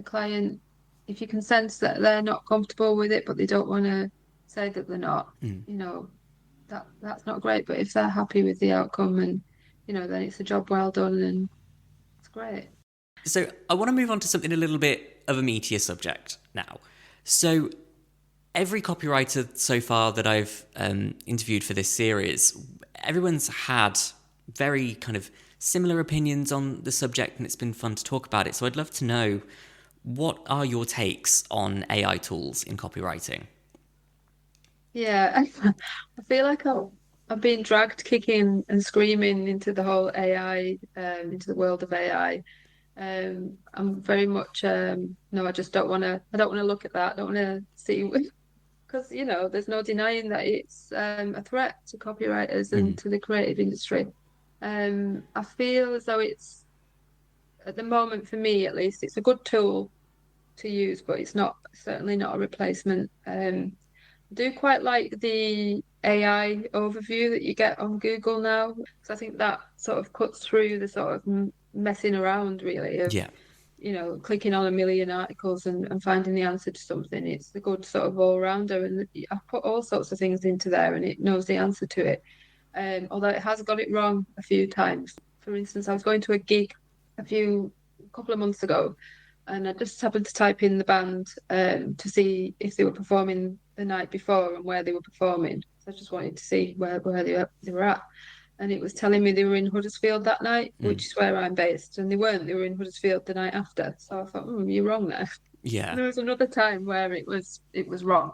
you can sense that they're not comfortable with it, but they don't want to say that they're not, Mm. that's not great. But if they're happy with the outcome and, then it's a job well done and it's great. So I want to move on to something a little bit of a meatier subject now. So every copywriter so far that I've interviewed for this series, everyone's had very kind of similar opinions on the subject, and it's been fun to talk about it. So I'd love to know, what are your takes on AI tools in copywriting? Yeah, I feel like I'm being dragged kicking and screaming into the whole AI, into the world of AI. I'm very much no, I just I don't want to look at that. I don't want to see because there's no denying that it's a threat to copywriters and Mm. to the creative industry. I feel as though it's at the moment for me at least, it's a good tool to use, but it's not certainly not a replacement. I do quite like the AI overview that you get on Google now, because I think that sort of cuts through the sort of messing around really of, Yeah. clicking on a million articles and finding the answer to something. It's a good sort of all-rounder, and I put all sorts of things into there and it knows the answer to it. Although it has got it wrong a few times. For instance, I was going to a gig a couple of months ago, and I just happened to type in the band to see if they were performing the night before and where they were performing. So I just wanted to see where they were at. And it was telling me they were in Huddersfield that night, Mm. which is where I'm based. And they weren't, they were in Huddersfield the night after. So I thought, you're wrong there. Yeah. There was another time where it was wrong.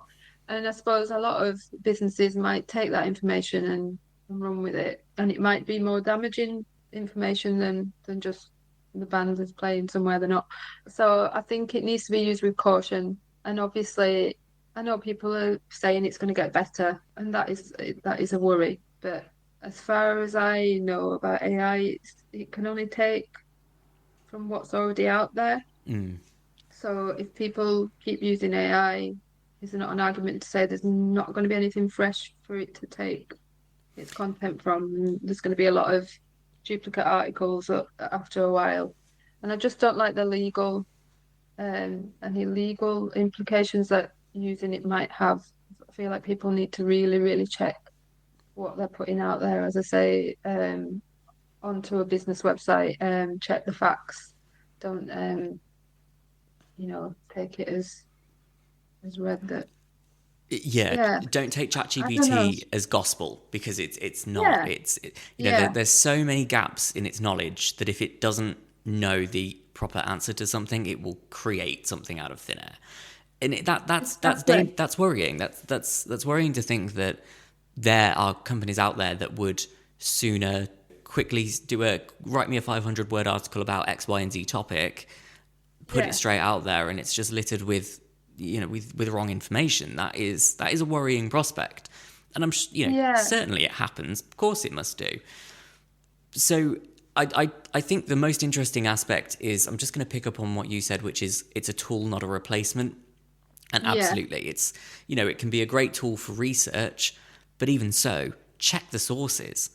And I suppose a lot of businesses might take that information and run with it. And it might be more damaging information than just the band is playing somewhere they're not. So I think it needs to be used with caution. And obviously, I know people are saying it's going to get better, and that is a worry. But as far as I know about AI, it can only take from what's already out there. Mm. So if people keep using AI, is there not an argument to say there's not going to be anything fresh for it to take its content from? There's going to be a lot of duplicate articles after a while. And I just don't like the legal any legal implications that using it might have. I feel like people need to really, really check what they're putting out there. As I say, onto a business website, check the facts. Don't take it as read that. Yeah, Yeah, don't take I don't know. ChatGPT as gospel, because it's not. Yeah, There, yeah, there's so many gaps in its knowledge that if it doesn't know the proper answer to something, it will create something out of thin air, and exactly. that's worrying. That's worrying to think that there are companies out there that would sooner quickly write me a 500 word article about X, Y, and Z topic, put it Yeah, straight out there, and it's just littered with with wrong information. That is a worrying prospect, and yeah, certainly it happens. Of course, it must do. So I think the most interesting aspect is, I'm just going to pick up on what you said, which is it's a tool, not a replacement. And yeah. absolutely, it can be a great tool for research, but even so, check the sources.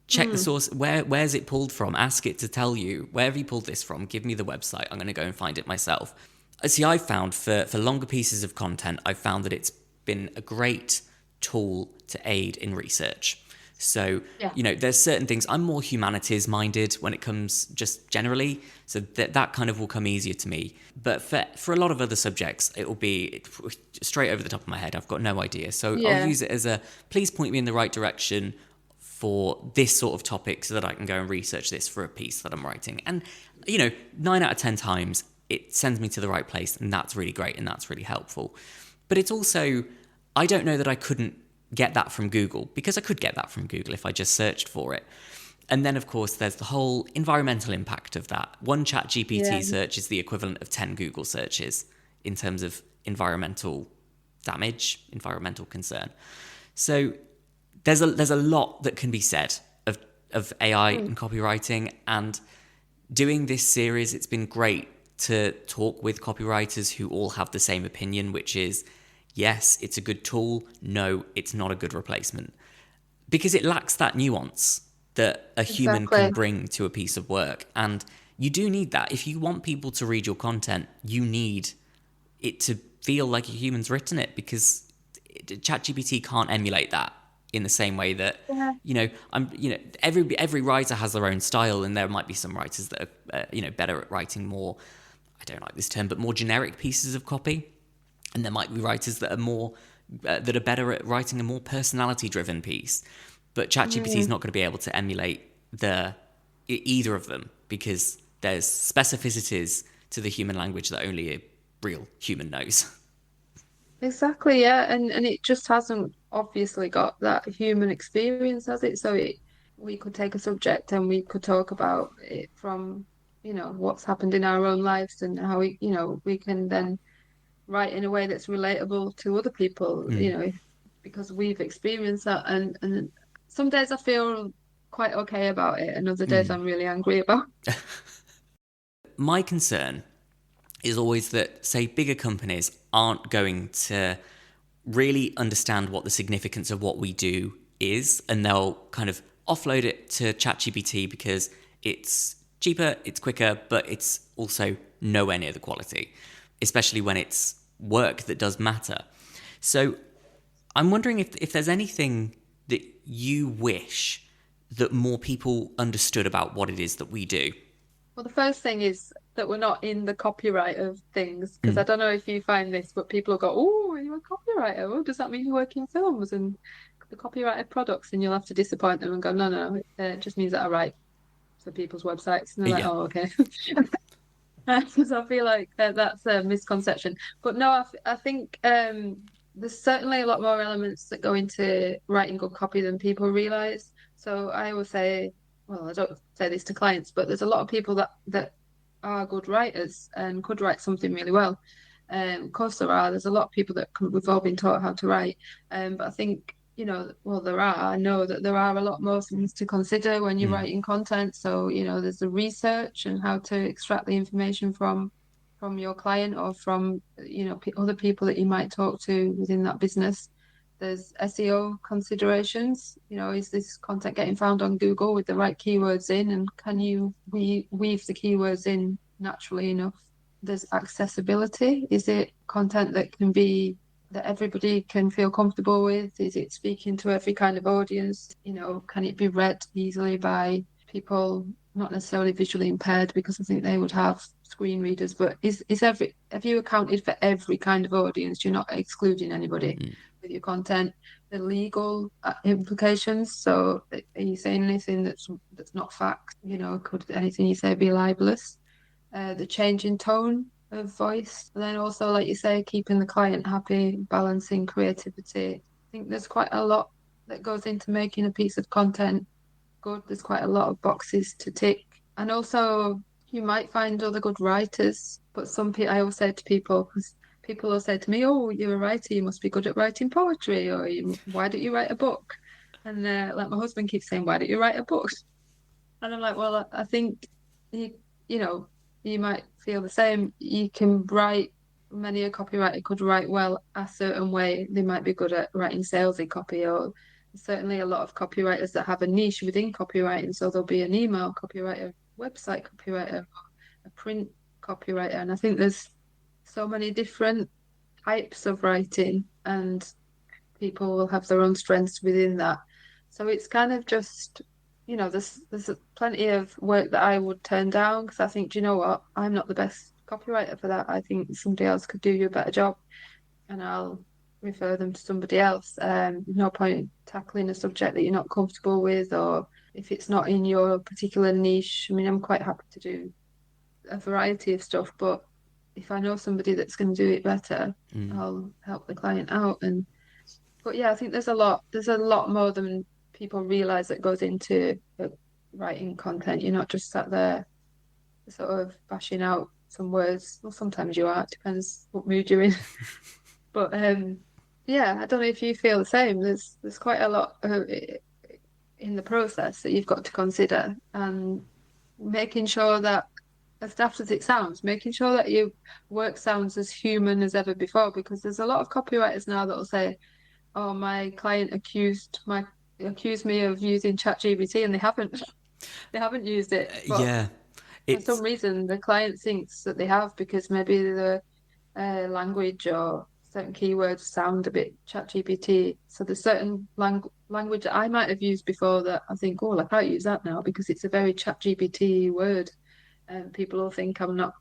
Check the Mm, source. Where's it pulled from? Ask it to tell you, where have you pulled this from? Give me the website. I'm going to go and find it myself. See, I've found for longer pieces of content, I've found that it's been a great tool to aid in research. So, yeah, there's certain things. I'm more humanities minded when it comes just generally, so that kind of will come easier to me. But for a lot of other subjects, it will be straight over the top of my head. I've got no idea. So I'll yeah, use it as please point me in the right direction for this sort of topic so that I can go and research this for a piece that I'm writing. And, 9 out of 10 times it sends me to the right place, and that's really great and that's really helpful. But it's also, I don't know that I couldn't get that from Google, because I could get that from Google if I just searched for it. And then, of course, there's the whole environmental impact of that. One yeah. ChatGPT search is the equivalent of 10 Google searches in terms of environmental damage, environmental concern. So there's a lot that can be said of AI Mm, and copywriting. And doing this series, it's been great to talk with copywriters who all have the same opinion, which is, yes, it's a good tool. No, it's not a good replacement, because it lacks that nuance that a human can exactly. bring to a piece of work. And you do need that. If you want people to read your content, you need it to feel like a human's written it, because ChatGPT can't emulate that in the same way that Yeah, every writer has their own style, and there might be some writers that are better at writing more, I don't like this term, but more generic pieces of copy, and there might be writers that are more that are better at writing a more personality driven piece. But ChatGPT is mm, not going to be able to emulate either of them, because there's specificities to the human language that only a real human knows. exactly. Yeah, and it just hasn't obviously got that human experience, has it? So we could take a subject and we could talk about it from, what's happened in our own lives and how we can then write in a way that's relatable to other people, Mm. because we've experienced that. And some days I feel quite okay about it, and other days Mm. I'm really angry about. My concern is always that, say, bigger companies aren't going to really understand what the significance of what we do is, and they'll kind of offload it to ChatGPT because it's cheaper, it's quicker, but it's also nowhere near the quality, especially when it's work that does matter. So I'm wondering if there's anything that you wish that more people understood about what it is that we do. Well, the first thing is that we're not in the copyright of things, because I Mm. don't know if you find this, but people will go, "Oh, you're a copywriter. Oh, does that mean you work in films and the copyrighted products?" And you'll have to disappoint them and go, "No, no, it just means that I write for people's websites." And they're like, Yeah. "Oh, okay." Because I feel like that's a misconception. But no, I think there's certainly a lot more elements that go into writing good copy than people realize. So I will say, well, I don't say this to clients, but there's a lot of people that are good writers and could write something really well. Of course there are. There's a lot of people that we've all been taught how to write. But I think, well, I know that there are a lot more things to consider when you're Mm. writing content. So, there's the research and how to extract the information from your client or from, other people that you might talk to within that business. There's SEO considerations. Is this content getting found on Google with the right keywords in, and can you weave the keywords in naturally enough? There's accessibility. Is it content that everybody can feel comfortable with? Is it speaking to every kind of audience? Can it be read easily by people not necessarily visually impaired, because I think they would have screen readers, but have you accounted for every kind of audience? You're not excluding anybody Mm. with your content. The legal implications. So are you saying anything that's not fact? Could anything you say be libelous? The change in tone of voice. And then also, like you say, keeping the client happy, balancing creativity. I think there's quite a lot that goes into making a piece of content good. There's quite a lot of boxes to tick. And also, you might find other good writers, but some people, I always say to people, because people will say to me, "Oh, you're a writer, you must be good at writing poetry, or why don't you write a book?" And like my husband keeps saying, "Why don't you write a book?" And I'm like, "Well, I think you, you know, you might feel the same. You can write. Many a copywriter could write well a certain way. They might be good at writing salesy copy, or certainly a lot of copywriters that have a niche within copywriting. So there'll be an email copywriter, website copywriter, a print copywriter, and I think there's so many different types of writing, and people will have their own strengths within that. So it's kind of just, there's plenty of work that I would turn down because I think, do you know what? I'm not the best copywriter for that. I think somebody else could do you a better job, and I'll refer them to somebody else. No point tackling a subject that you're not comfortable with, or if it's not in your particular niche. I mean, I'm quite happy to do a variety of stuff, but if I know somebody that's going to do it better, Mm. I'll help the client out. But yeah, I think there's a lot more than people realize that goes into writing content. You're not just sat there sort of bashing out some words. Well, sometimes you are. It depends what mood you're in. But yeah, I don't know if you feel the same. There's quite a lot in the process that you've got to consider, and making sure that, as daft as it sounds, making sure that your work sounds as human as ever before. Because there's a lot of copywriters now that will say, "Oh, my client accused me of using ChatGPT," and they haven't. They haven't used it, but Yeah, for some it's reason the client thinks that they have, because maybe the language or certain keywords sound a bit ChatGPT. So there's certain language that I might have used before that I think, "Oh, I can't use that now because it's a very ChatGPT word," and people will think I'm not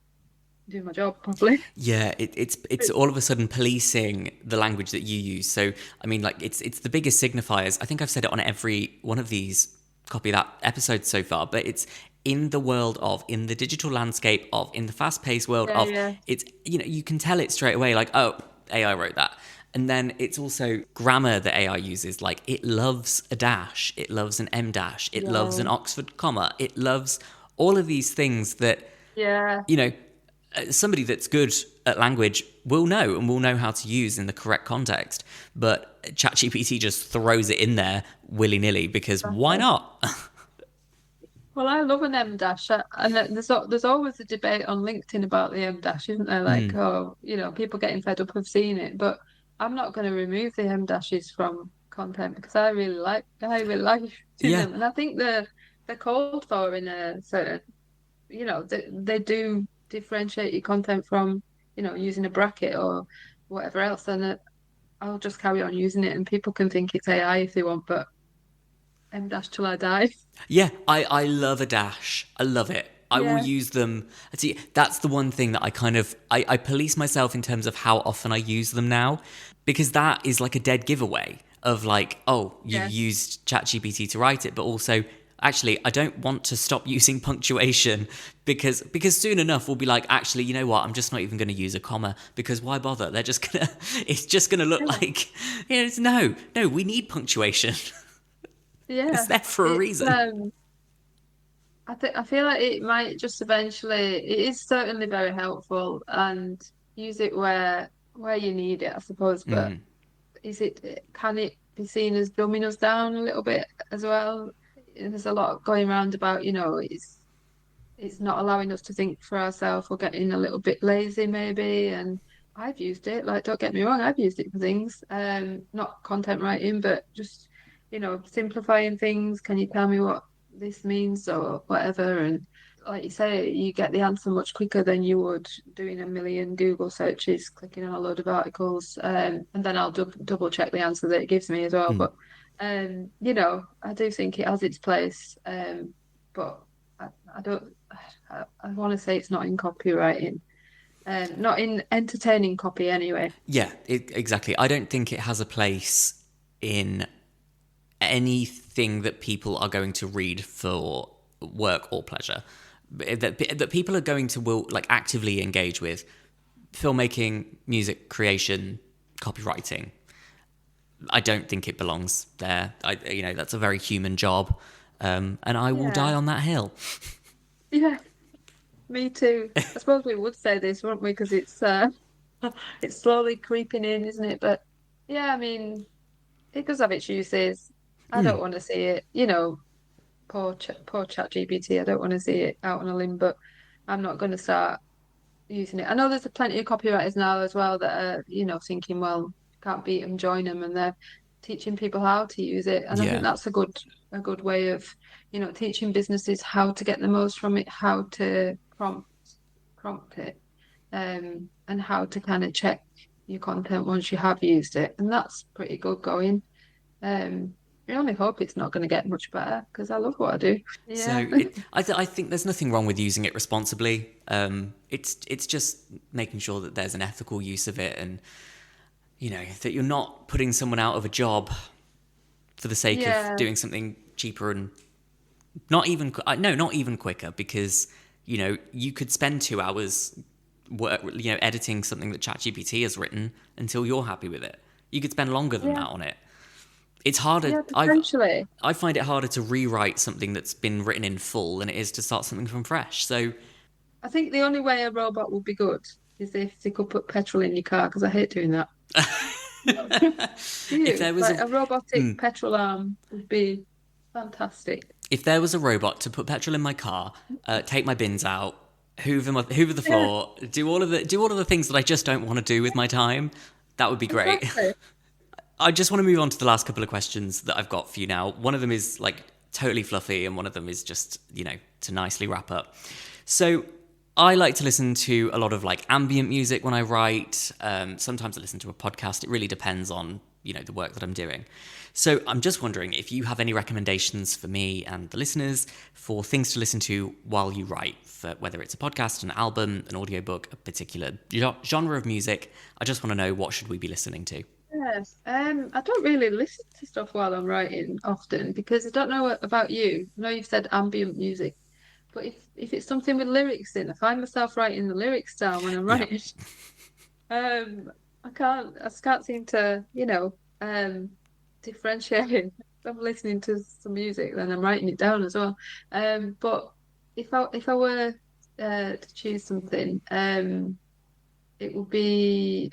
doing my job properly. Yeah, it's all of a sudden policing the language that you use. So I mean, like it's the biggest signifiers. I think I've said it on every one of these copy that episodes so far, but it's in the world of, in the digital landscape of, in the fast-paced world Yeah, of, yeah, it's, you can tell it straight away, like, oh, AI wrote that. And then it's also grammar that AI uses. Like, it loves a dash, it loves an M dash, it loves an yeah, Oxford comma, it loves all of these things that, yeah, you know, somebody that's good at language will know, and will know how to use in the correct context. But ChatGPT just throws it in there willy-nilly because why exactly. not? Well, I love an M dash, and there's always a debate on LinkedIn about the M dash, isn't there? Like, Mm, oh, people getting fed up of seeing it, but I'm not going to remove the M dashes from content because I really like using yeah. them, and I think they're called for in a certain, they do differentiate your content from, using a bracket or whatever else, and I'll just carry on using it, and people can think it's AI if they want, but M dash till I die. Yeah, I love a dash. I love it. I will Yeah, use them. See, that's the one thing that I police myself in terms of how often I use them now, because that is like a dead giveaway of like, oh, you've yeah. used ChatGPT to write it, but also actually I don't want to stop using punctuation because soon enough we'll be like, actually, you know what? I'm just not even going to use a comma because why bother? They're just gonna it's just gonna look Yeah. like, no, we need punctuation. It's Yeah, there for a it's reason. I feel like it might just eventually. It is certainly very helpful, and use it where you need it, I suppose. But Mm. can it be seen as dumbing us down a little bit as well? There's a lot going around about, it's not allowing us to think for ourselves or getting a little bit lazy maybe. And I've used it, like, don't get me wrong, I've used it for things, not content writing, but just, simplifying things. Can you tell me what this means or whatever? And like you say, you get the answer much quicker than you would doing a million Google searches, clicking on a load of articles, and then I'll double check the answer that it gives me as well. Mm. But I do think it has its place, but I don't. I want to say it's not in copywriting, not in entertaining copy anyway. Yeah, exactly. I don't think it has a place in anything that people are going to read for work or pleasure. That people are going to will like actively engage with filmmaking, music creation, copywriting. I don't think it belongs there. That's a very human job, and I will die Yeah, on that hill. yeah, me too. I suppose we would say this, wouldn't we? Because it's slowly creeping in, isn't it? But yeah, I mean, it does have its uses. I don't want to see it, poor chat GPT. I don't want to see it out on a limb, but I'm not going to start using it. I know there's plenty of copywriters now as well that are, thinking, well, can't beat them, join them, and they're teaching people how to use it. And I think Yeah. that's a good way of, teaching businesses how to get the most from it, how to prompt it, and how to kind of check your content once you have used it. And that's pretty good going. I only hope it's not going to get much better because I love what I do. Yeah. I think there's nothing wrong with using it responsibly. It's just making sure that there's an ethical use of it, and that you're not putting someone out of a job for the sake of Yeah. doing something cheaper and not even no, not even quicker, because you could spend 2 hours editing something that ChatGPT has written until you're happy with it. You could spend longer than Yeah. that on it. It's harder. Yeah, potentially. I find it harder to rewrite something that's been written in full than it is to start something from fresh. So I think the only way a robot would be good is if they could put petrol in your car because I hate doing that. Do if you? there was Like a a robotic petrol arm would be fantastic. if there was a robot to put petrol in my car, take my bins out, hoover the Yeah, floor, do all of the things that I just don't want to do with my time, that would be great. exactly. I just want to move on to the last couple of questions that I've got for you now. One of them is like totally fluffy, and one of them is just, to nicely wrap up. So I like to listen to a lot of like ambient music when I write. Sometimes I listen to a podcast. It really depends on, the work that I'm doing. So I'm just wondering if you have any recommendations for me and the listeners for things to listen to while you write, for whether it's a podcast, an album, an audiobook, a particular genre of music. I just want to know, what should we be listening to? Yes. I don't really listen to stuff while I'm writing often because I don't know about you. I know you've said ambient music, but if it's something with lyrics in, I find myself writing the lyrics down when I'm Yeah. writing. I just can't seem to, differentiate. If I'm listening to some music, then I'm writing it down as well. But if I were to choose something, it would be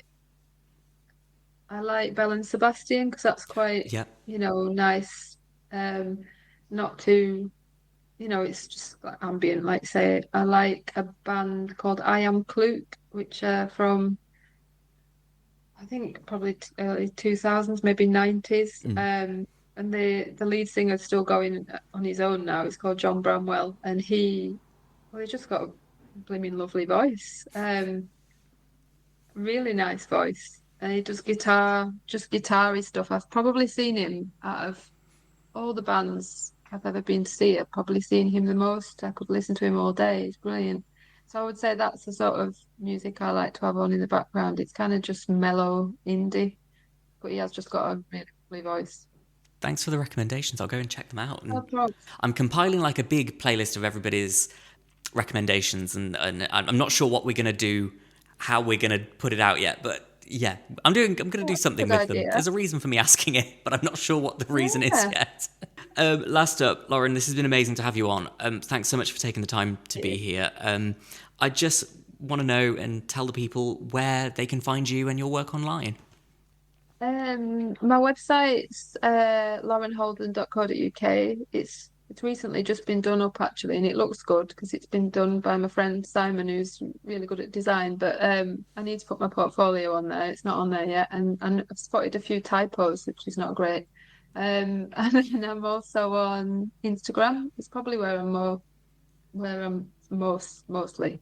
I like Belle and Sebastian because that's quite, Yeah. nice. Not too, it's just like ambient, like say. I like a band called I Am Clute, which are from I think probably early 2000s, maybe 90s. And the lead singer's still going on his own now. It's called John Bramwell, and he's just got a blooming lovely voice. Really nice voice. And he does guitar, just guitar-y stuff. I've probably seen him out of all the bands I've ever been to see. I've probably seen him the most. I could listen to him all day. He's brilliant. So I would say that's the sort of music I like to have on in the background. It's kind of just mellow indie, but he has just got a really lovely voice. Thanks for the recommendations. I'll go and check them out. No And problem. I'm compiling like a big playlist of everybody's recommendations, and I'm not sure what we're gonna do, how we're gonna put it out yet. But yeah, I'm gonna do That's a something good with them. idea. There's a reason for me asking it, but I'm not sure what the reason is Yeah. yet. Last up, Lauren, this has been amazing to have you on. Thanks so much for taking the time to be here. I just want to know and tell the people where they can find you and your work online. My website's laurenholden.co.uk. It's recently just been done up actually, and it looks good because it's been done by my friend Simon, who's really good at design. But I need to put my portfolio on there. It's not on there yet, and I've spotted a few typos, which is not great. And then I'm also on Instagram. It's probably where I'm mostly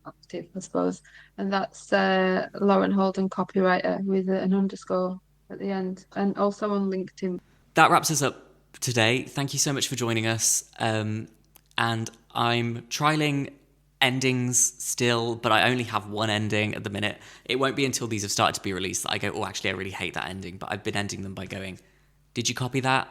active, I suppose. And that's Lauren Holden, copywriter, with an underscore at the end, and also on LinkedIn. That wraps us up today. Thank you so much for joining us. And I'm trialing endings still, but I only have one ending at the minute. It won't be until these have started to be released that I go, oh, actually, I really hate that ending. But I've been ending them by going, did you copy that?